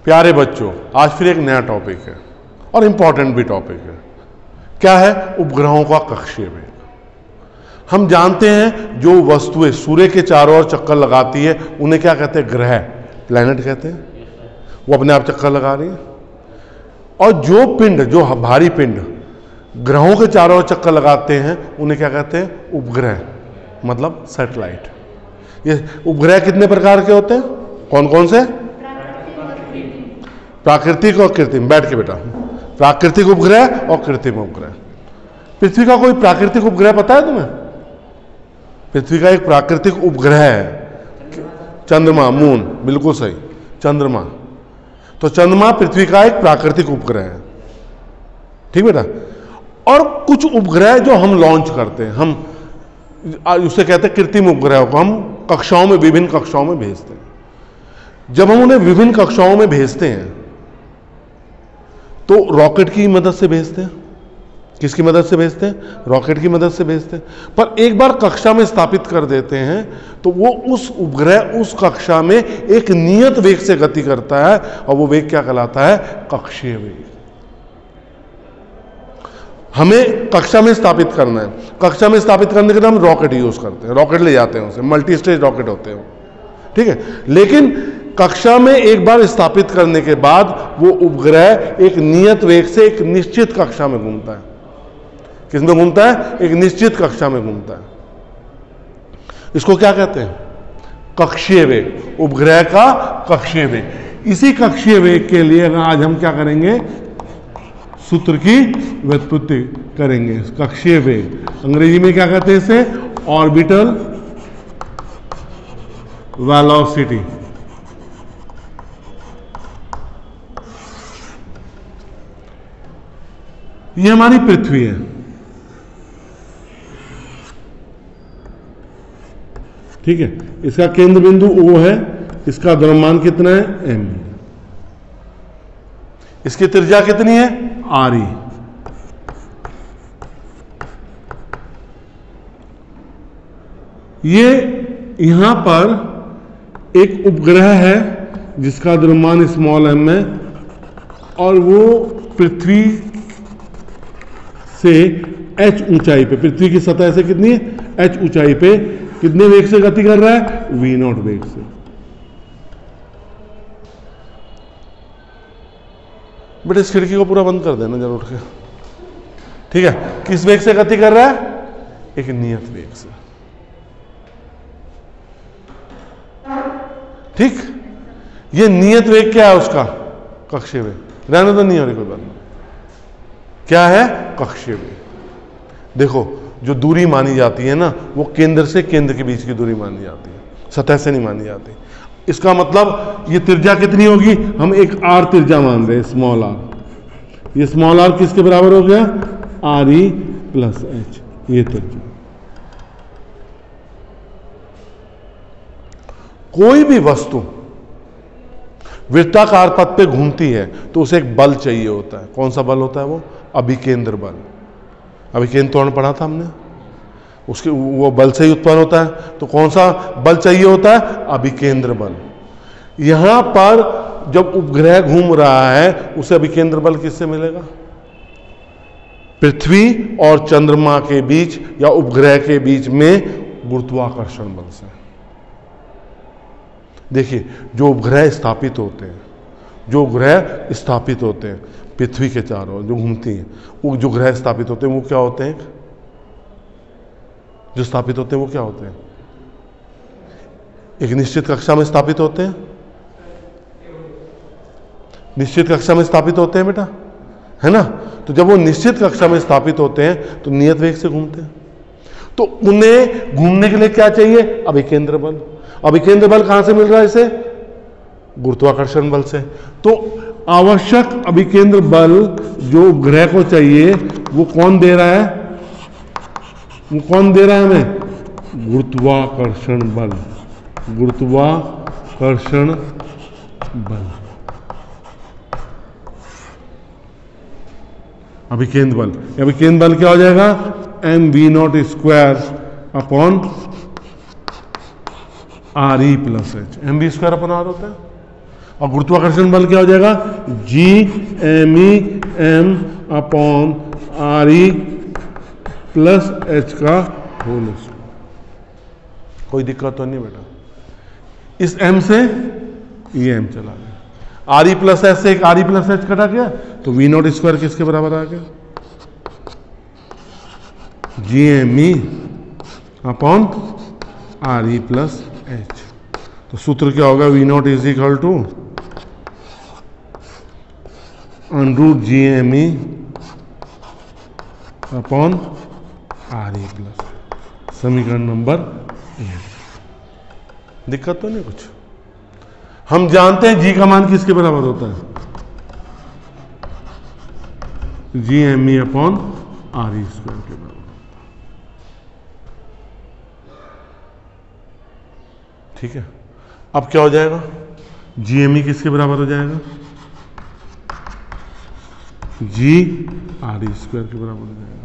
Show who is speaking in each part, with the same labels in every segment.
Speaker 1: प्यारे बच्चों, आज फिर एक नया टॉपिक है और इम्पॉर्टेंट भी टॉपिक है। क्या है? उपग्रहों का कक्षीय वेग। हम जानते हैं जो वस्तुएं सूर्य के चारों ओर चक्कर लगाती है उन्हें क्या कहते हैं? ग्रह, प्लैनेट कहते हैं। वो अपने आप चक्कर लगा रही है। और जो पिंड, जो भारी पिंड ग्रहों के चारों ओर चक्कर लगाते हैं उन्हें क्या कहते हैं? उपग्रह, मतलब सैटेलाइट। ये उपग्रह कितने प्रकार के होते हैं? कौन कौन से? प्राकृतिक और कृत्रिम। बैठ के बेटा। प्राकृतिक उपग्रह और कृत्रिम उपग्रह। पृथ्वी का कोई प्राकृतिक उपग्रह पता है तुम्हें? पृथ्वी का एक प्राकृतिक उपग्रह है चंद्रमा, मून। बिल्कुल सही, चंद्रमा। तो चंद्रमा पृथ्वी का एक प्राकृतिक उपग्रह है, ठीक बेटा। और कुछ उपग्रह जो हम लॉन्च करते हैं, हम उसे कहते हैं कृत्रिम उपग्रह को हम कक्षाओं में, विभिन्न कक्षाओं में भेजते हैं। जब हम उन्हें विभिन्न कक्षाओं में भेजते हैं तो रॉकेट की मदद से भेजते हैं। किसकी मदद से भेजते हैं? रॉकेट की मदद से भेजते हैं। पर एक बार कक्षा में स्थापित कर देते हैं तो वो उस उपग्रह उस कक्षा में एक नियत वेग से गति करता है और वो वेग क्या कहलाता है? कक्षीय वेग। हमें कक्षा में स्थापित करना है। कक्षा में स्थापित करने के लिए हम रॉकेट यूज करते हैं, रॉकेट ले जाते हैं, उसे मल्टी स्टेज रॉकेट होते हैं, ठीक है। लेकिन कक्षा में एक बार स्थापित करने के बाद वो उपग्रह एक नियत वेग से एक निश्चित कक्षा में घूमता है। किसमें घूमता है? एक निश्चित कक्षा में घूमता है। इसको क्या कहते हैं? कक्षीय वेग। उपग्रह का कक्षीय वेग। इसी कक्षीय वेग के लिए आज हम क्या करेंगे? सूत्र की व्युत्पत्ति करेंगे। कक्षीय वेग अंग्रेजी में क्या कहते हैं? इसे ऑर्बिटल वेलोसिटी। ये हमारी पृथ्वी है, ठीक है। इसका केंद्र बिंदु O है, इसका द्रव्यमान कितना है? m। इसकी त्रिज्या कितनी है? r। ये यहां पर एक उपग्रह है जिसका द्रव्यमान स्मॉल m है और वो पृथ्वी से h ऊंचाई पे, पृथ्वी की सतह से कितनी है? h ऊंचाई पे कितने वेग से गति कर रहा है? v0 वेग से। बेटा इस खिड़की को पूरा बंद कर देना जरा उठ के, ठीक है। किस वेग से गति कर रहा है? एक नियत वेग से, ठीक। ये नियत वेग क्या है उसका? कक्षीय वेग। रहने तो नहीं हो रही कोई बात नहीं। क्या है? कक्षीय वेग। देखो जो दूरी मानी जाती है ना, वो केंद्र से केंद्र के बीच की दूरी मानी जाती है, सतह से नहीं मानी जाती। इसका मतलब ये त्रिज्या कितनी होगी? हम एक r त्रिज्या मान रहे हैं, स्मॉल r। ये स्मॉल r किसके बराबर हो गया? re प्लस h, ये त्रिज्या। कोई भी वस्तु वृत्ताकार पथ पे घूमती है तो उसे एक बल चाहिए होता है। कौन सा बल होता है वो? अभिकेंद्र बल। अभिकेंद्र त्वरण पढ़ा था हमने, उसके वो बल से ही उत्पन्न होता है। तो कौन सा बल चाहिए होता है? अभिकेंद्र बल। यहां पर जब उपग्रह घूम रहा है उसे अभिकेंद्र बल किससे मिलेगा? पृथ्वी और चंद्रमा के बीच या उपग्रह के बीच में गुरुत्वाकर्षण बल से। देखिए जो उपग्रह स्थापित होते हैं, जो ग्रह स्थापित होते हैं पृथ्वी के चारों जो घूमती हैं, वो जो ग्रह स्थापित होते हैं वो क्या होते हैं? जो स्थापित होते हैं वो क्या होते हैं? एक निश्चित कक्षा में स्थापित होते हैं। निश्चित कक्षा में स्थापित होते हैं बेटा, है ना। तो जब वो निश्चित कक्षा में स्थापित होते हैं तो नियत वेग से घूमते हैं। तो उन्हें घूमने के लिए क्या चाहिए? अभिकेंद्र बल। अभिकेंद्र बल कहां से मिल रहा है इसे? गुरुत्वाकर्षण बल से। तो आवश्यक अभिकेंद्र बल जो ग्रह को चाहिए वो कौन दे रहा है? वो कौन दे रहा है हमें? गुरुत्वाकर्षण बल। गुरुत्वाकर्षण बल, अभिकेंद्र बल। अभिकेंद्र बल क्या हो जाएगा? mv0 square upon re plus h। mv square upon r होता है। और गुरुत्वाकर्षण बल क्या हो जाएगा, G_m_e_m upon RE plus H का होल स्क्वायर। कोई दिक्कत तो नहीं बेटा, इस m से ये m चला गया, RE प्लस H से एक RE प्लस H कटा गया, तो V0 स्क्वायर किसके बराबर आ गया, G_m_e upon RE plus H। तो सूत्र क्या होगा, V0 is equal to under root G_m_e upon RE plus, समीकरण नंबर 1। दिक्कत तो नहीं कुछ। हम जानते हैं G का मान किसके बराबर होता है, G_m_e अपॉन RE स्क्वायर के बराबर। ठीक है, अब क्या हो जाएगा, G_m_e किसके बराबर हो जाएगा, G_RE स्क्वायर के बराबर हो जाएगा।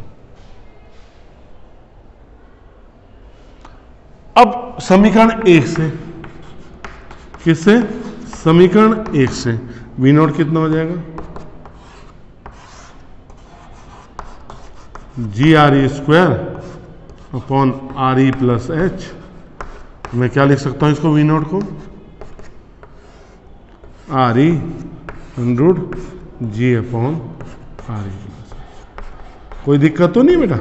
Speaker 1: अब समीकरण 1 से, किससे, समीकरण 1 से V0 कितना हो जाएगा, G_RE square upon RE plus H। मैं क्या लिख सकता हूं इसको, V0 को RE under root G upon RE plus H। कोई दिक्कत तो नहीं बेटा,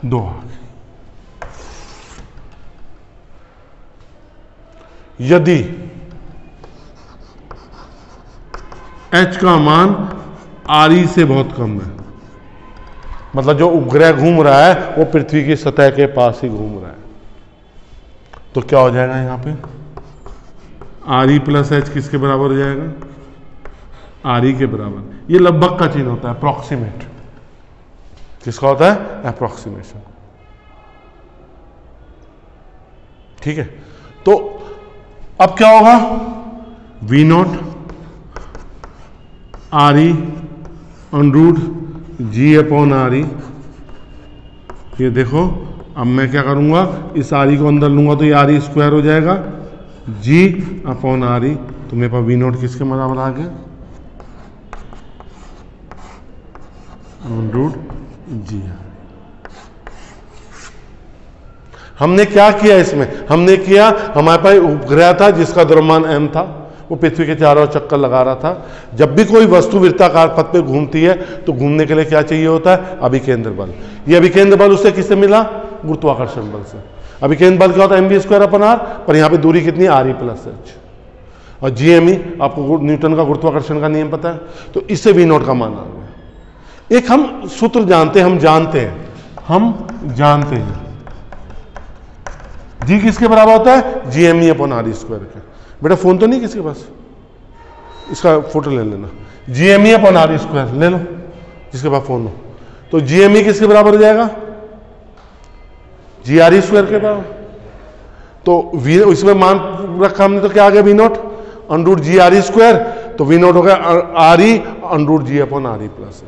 Speaker 1: 2 आ गए। यदि H का मान RE से बहुत कम है, मतलब जो उपग्रह घूम रहा है वो पृथ्वी की सतह के पास ही घूम रहा है, तो क्या हो जाएगा, यहां पे RE प्लस H किसके बराबर हो जाएगा, RE के बराबर। ये लगभग का चिन्ह होता है, अप्रॉक्सीमेट। किसका होता है, अप्रॉक्सीमेशन। ठीक है, तो अब क्या होगा, V0 RE under root G upon RE। ये देखो, अब मैं क्या करूंगा, इस RE को अंदर लूंगा तो ये RE स्क्वायर हो जाएगा, G अपॉन RE। तो मेरे पास V0 किसके बराबर आ गया, अंडरूट G। हमने क्या किया इसमें, हमने किया, हमारे पास उपग्रह था जिसका द्रव्यमान m था, वो पृथ्वी के चारों ओर चक्कर लगा रहा था। जब भी कोई वस्तु वृत्ताकार पथ पे घूमती है तो घूमने के लिए क्या चाहिए होता है, अभिकेंद्र बल। ये अभिकेंद्र बल उससे किससे मिला, गुरुत्वाकर्षण बल से। अभिकेंद्र बल क्या होता है, mv स्क्वायर अपन r, पर यहाँ पे दूरी कितनी, RE प्लस H। और G_m_e आपको न्यूटन का गुरुत्वाकर्षण का नियम पता है, तो इससे V0 का मान आ गया। एक हम सूत्र जानते हैं, हम जानते हैं G किसके बराबर होता है, G_m_e अपॉन RE स्क्वायर के। बेटा फोन तो नहीं किसी के पास, इसका फोटो ले लेना, G_m_e अपॉन RE स्क्वायर ले लो जिसके पास फोन हो। तो G_m_e किसके बराबर हो जाएगा, G_RE स्क्वायर के बराबर। तो इसमें मान रखा हमने, तो क्या आ गया, V0 अंडरूट G_RE स्क्वायर। तो V0 हो गया RE under root G upon RE plus H।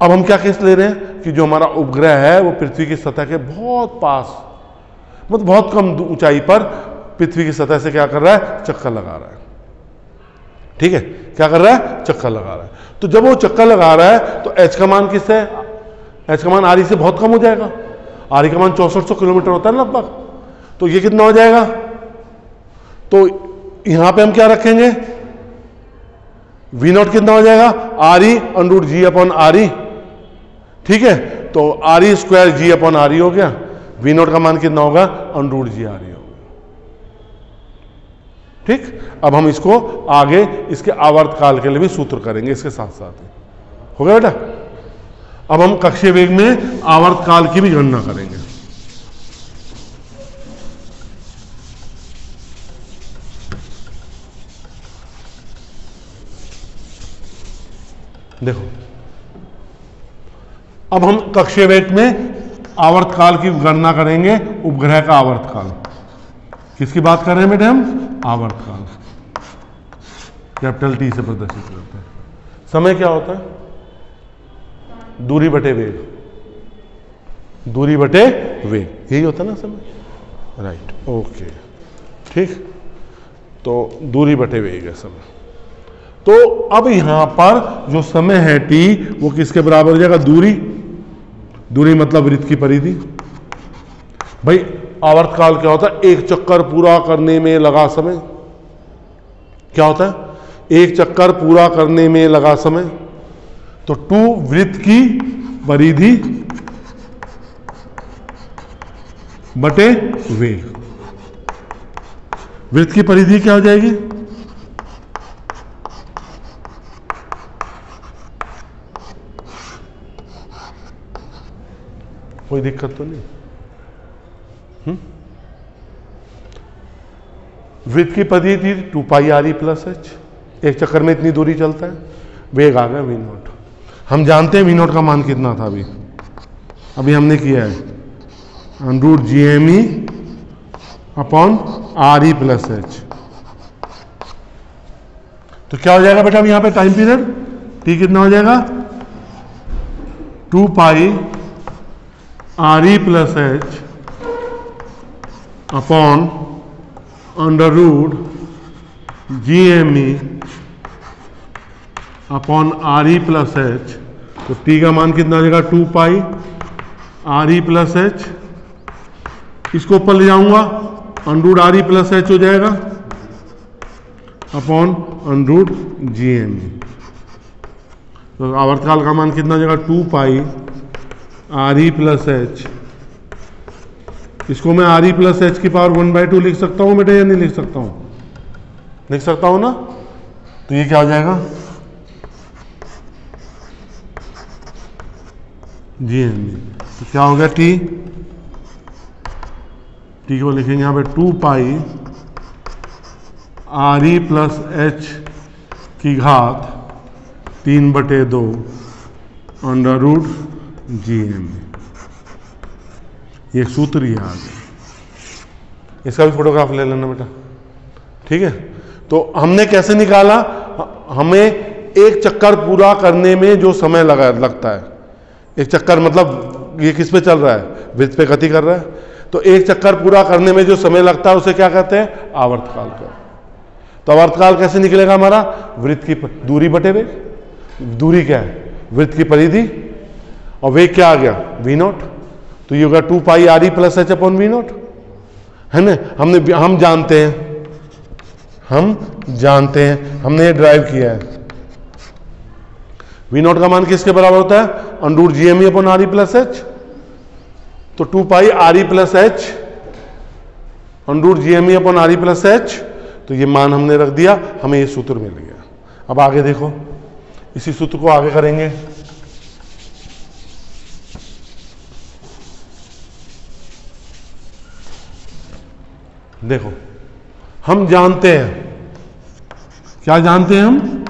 Speaker 1: अब हम क्या केस ले रहे हैं कि जो हमारा उपग्रह है वो पृथ्वी की सतह के बहुत पास, मतलब बहुत कम ऊंचाई पर पृथ्वी की सतह से क्या कर रहा है, चक्कर लगा रहा है। ठीक है, क्या कर रहा है, चक्कर लगा रहा है। तो जब वो चक्कर लगा रहा है तो H का मान किससे है, H का मान RE से बहुत कम हो जाएगा। RE का मान 6400 किलोमीटर होता है लगभग, तो ये कितना हो जाएगा। तो यहां पे हम क्या रखेंगे, V0 कितना हो जाएगा, RE under root G upon RE। ठीक है, तो RE square G upon RE हो गया। V0 का मान कितना होगा, अंडरूट G RE होगा। ठीक, अब हम इसको आगे इसके आवर्त काल के लिए भी सूत्र करेंगे इसके साथ साथ ही। हो गया बेटा। अब हम कक्षीय वेग में आवर्त काल की भी गणना करेंगे। देखो, अब हम कक्षीय वेग में आवर्त काल की गणना करेंगे, उपग्रह का आवर्त काल। किसकी बात कर रहे हैं बेटे हम, आवर्त काल, कैपिटल T से प्रदर्शित करते हैं। समय क्या होता है, दूरी बटे वेग, दूरी बटे वेग, यही होता है ना समय। राइट, ओके, ठीक, तो दूरी बटे वेग है समय। तो अब यहां पर जो समय है t वो किसके बराबर हो जाएगा? दूरी, दूरी मतलब वृत्त की परिधि। भाई आवर्तकाल क्या होता है? एक चक्कर पूरा करने में लगा समय। क्या होता है? एक चक्कर पूरा करने में लगा समय। तो 2 वृत्त की परिधि बटे वेग। वृत्त की परिधि क्या हो जाएगी? कोई दिक्कत तो नहीं? वृत्त की परिधि थी 2 pi R E plus H. एक चक्कर में इतनी दूरी चलता है। वेग आ गया वी नॉट। हम जानते हैं वी नॉट का मान कितना था। अभी हमने किया है under G M E upon R E plus H. तो क्या हो जाएगा बेटा? अब यहां पे टाइम पीरियड टी कितना हो जाएगा? 2 pi R E plus H upon under root G M E upon R E plus H. तो टी का मान कितना हो जाएगा? 2 pi R E plus H. इसको ऊपर ले जाऊंगा, under root R E plus H हो जाएगा upon under root G M E. तो आवर्तकाल का मान कितना हो जाएगा? 2 pi R E plus H. इसको मैं आर ई प्लस एच की पावर 1/2 लिख सकता हूं बेटा या नहीं लिख सकता हूं? लिख सकता हूं ना? तो ये क्या हो जाएगा? G M E. तो क्या हो गया? टी को लिखेंगे यहां पे 2 pi R E plus H की घात 3/2 under root G M E. ये सूत्र ही आ गया। इसका भी फोटोग्राफ ले लेना बेटा, ठीक है? तो हमने कैसे निकाला? हमें एक चक्कर पूरा करने में जो समय लगता है, एक चक्कर मतलब ये किस पे चल रहा है? वृत्त पे गति कर रहा है। तो एक चक्कर पूरा करने में जो समय लगता है उसे क्या कहते हैं? आवर्तकाल का। तो आवर्तकाल कैसे निकलेगा हमारा? वृत्त की दूरी बटे वेग। दूरी क्या है? वृत्त की परिधि। और वेग क्या आ गया? V naught. तो ये होगा 2 pi R E plus H upon V naught, है ना? हम जानते हैं, हमने ये ड्राइव किया है। वी नॉट का मान किसके बराबर होता है? Under G M E upon R E plus H. तो 2 pi R E plus H under G M E upon R E plus H. तो ये मान हमने रख दिया, हमें ये सूत्र मिल गया। अब आगे देखो, इसी सूत्र को आगे करेंगे। देखो, हम जानते हैं, क्या जानते हैं हम?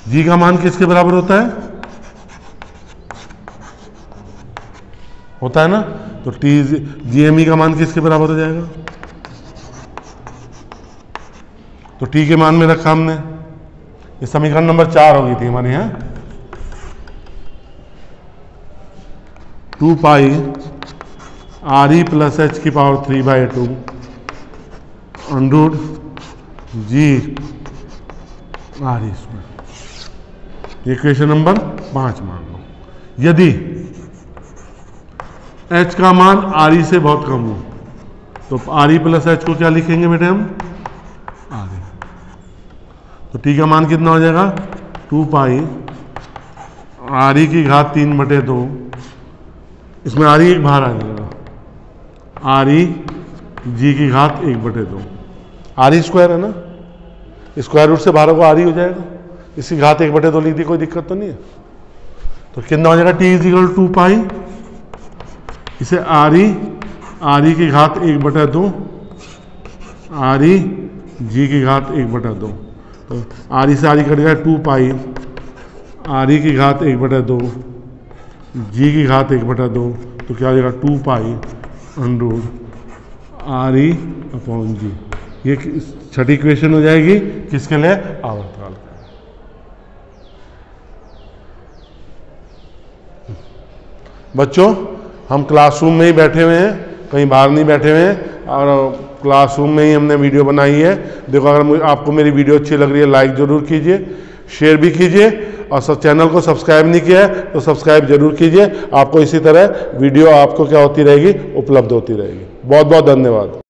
Speaker 1: जी का मान किसके बराबर होता है? होता है ना? तो टी जी एम ई का मान किसके बराबर हो जाएगा? तो टी के मान में रखा हमने। ये समीकरण नंबर 4 हो गई थी हमारे यहां। 2 pi R E plus H की power 3/2 under G R E square. Equation number 5 मान लो। यदि एच का मान आर ई से बहुत कम हो तो आर ई प्लस एच को क्या लिखेंगे बेटे हम? R E. तो टी का मान कितना हो जाएगा? 2 पाई आर ई की घात 3/2। इसमें आर ई एक बाहर आ जाएगा, आर ई जी की घात 1/2। आर ई स्क्वायर है ना, स्क्वायर रूट से बाहर को आर ई हो जाएगा। इसकी घात 1/2 लिख दी, कोई दिक्कत तो नहीं है। तो कितना हो जाएगा? टी इज इक्वल 2 पाई, इसे आर ई की घात 1/2 आर ई जी की घात 1/2। तो आर ई से आर ई कट गया 2 पाई आर ई की घात 1/2 जी की घात 1/2। तो क्या हो जाएगा? 2 pi under R E upon G. ये छठी इक्वेशन हो जाएगी किसके लिए? आवर्तकाल। बच्चों, हम क्लासरूम में ही बैठे हुए हैं, कहीं बाहर नहीं बैठे हुए हैं। और क्लासरूम में ही हमने वीडियो बनाई है। देखो, अगर आपको मेरी वीडियो अच्छी लग रही है, लाइक ज़रूर कीजिए, शेयर भी कीजिए, और चैनल को सब्सक्राइब नहीं किया है तो सब्सक्राइब जरूर कीजिए। आपको इसी तरह वीडियो आपको क्या होती रहेगी, उपलब्ध होती रहेगी। बहुत बहुत धन्यवाद।